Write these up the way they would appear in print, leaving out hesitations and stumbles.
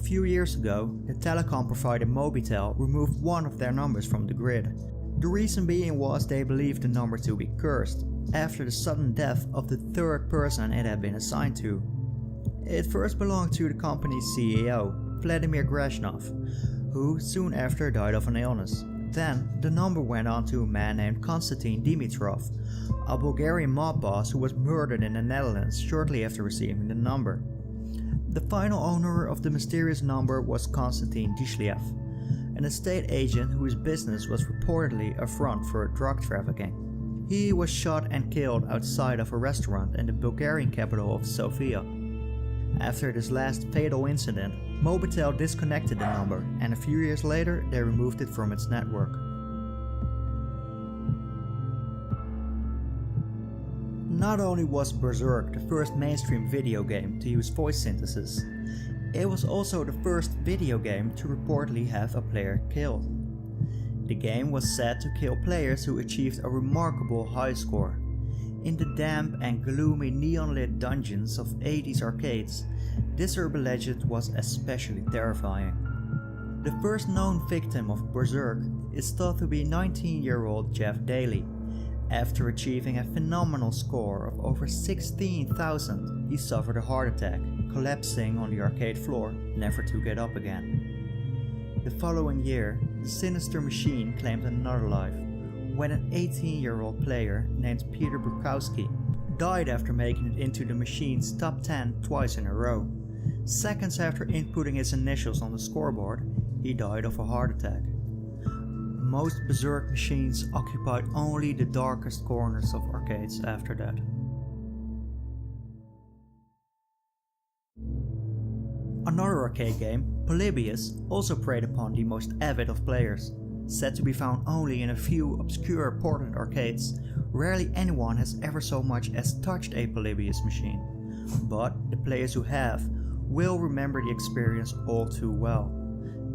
few years ago, the telecom provider Mobitel removed one of their numbers from the grid. The reason being was they believed the number to be cursed, after the sudden death of the third person it had been assigned to. It first belonged to the company's CEO, Vladimir Grashnov, who soon after died of an illness. Then, the number went on to a man named Konstantin Dimitrov, a Bulgarian mob boss who was murdered in the Netherlands shortly after receiving the number. The final owner of the mysterious number was Konstantin Dishliev, an estate agent whose business was reportedly a front for drug trafficking. He was shot and killed outside of a restaurant in the Bulgarian capital of Sofia. After this last fatal incident, Mobitel disconnected the number, and a few years later they removed it from its network. Not only was Berserk the first mainstream video game to use voice synthesis, it was also the first video game to reportedly have a player killed. The game was said to kill players who achieved a remarkable high score. In the damp and gloomy neon-lit dungeons of 80s arcades, this urban legend was especially terrifying. The first known victim of Berserk is thought to be 19-year-old Jeff Daly. After achieving a phenomenal score of over 16,000, he suffered a heart attack, collapsing on the arcade floor, never to get up again. The following year, the sinister machine claimed another life, when an 18-year-old player named Peter Burkowski died after making it into the machine's top 10 twice in a row. Seconds after inputting his initials on the scoreboard, he died of a heart attack. Most Berserk machines occupied only the darkest corners of arcades after that. Another arcade game, Polybius, also preyed upon the most avid of players. Said to be found only in a few obscure Portland arcades, rarely anyone has ever so much as touched a Polybius machine. But the players who have will remember the experience all too well.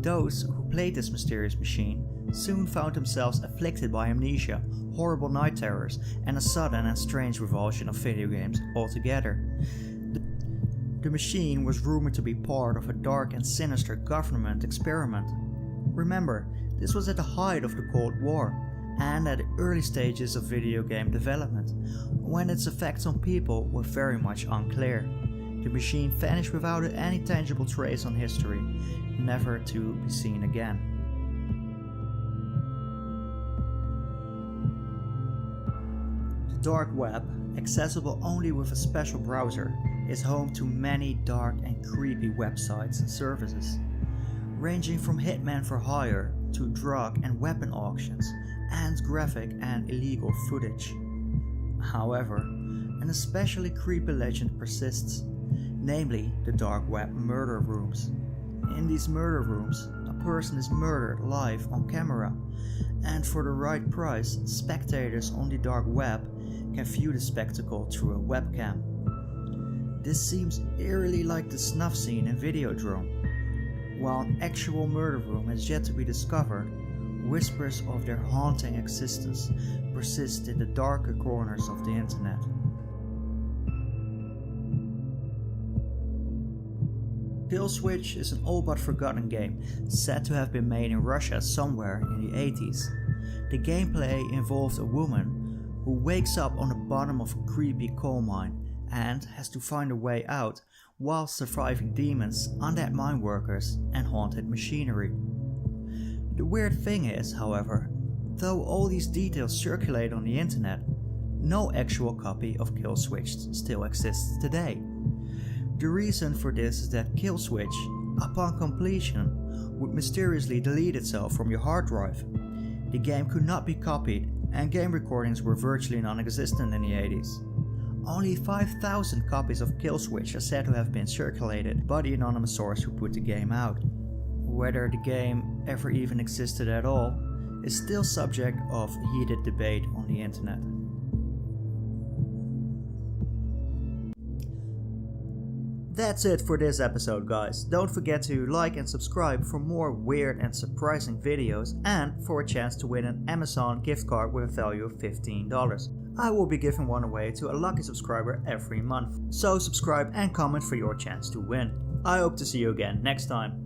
Those who played this mysterious machine soon found themselves afflicted by amnesia, horrible night terrors, and a sudden and strange revulsion of video games altogether. The machine was rumored to be part of a dark and sinister government experiment. Remember, this was at the height of the Cold War, and at the early stages of video game development, when its effects on people were very much unclear. The machine vanished without any tangible trace on history, never to be seen again. The dark web, accessible only with a special browser, is home to many dark and creepy websites and services, ranging from hitmen for hire to drug and weapon auctions and graphic and illegal footage. However, an especially creepy legend persists, namely the dark web murder rooms. In these murder rooms, a person is murdered live on camera, and for the right price, spectators on the dark web can view the spectacle through a webcam. This seems eerily like the snuff scene in Videodrome. While an actual murder room has yet to be discovered, whispers of their haunting existence persist in the darker corners of the internet. Kill Switch is an all but forgotten game, said to have been made in Russia somewhere in the 80s. The gameplay involves a woman who wakes up on the bottom of a creepy coal mine and has to find a way out while surviving demons, undead mine workers and haunted machinery. The weird thing is, however, though all these details circulate on the internet, no actual copy of Kill Switch still exists today. The reason for this is that Kill Switch, upon completion, would mysteriously delete itself from your hard drive. The game could not be copied, and game recordings were virtually non-existent in the 80s. Only 5,000 copies of Kill Switch are said to have been circulated by the anonymous source who put the game out. Whether the game ever even existed at all is still subject of heated debate on the internet. That's it for this episode, guys. Don't forget to like and subscribe for more weird and surprising videos and for a chance to win an Amazon gift card with a value of $15. I will be giving one away to a lucky subscriber every month, so subscribe and comment for your chance to win. I hope to see you again next time.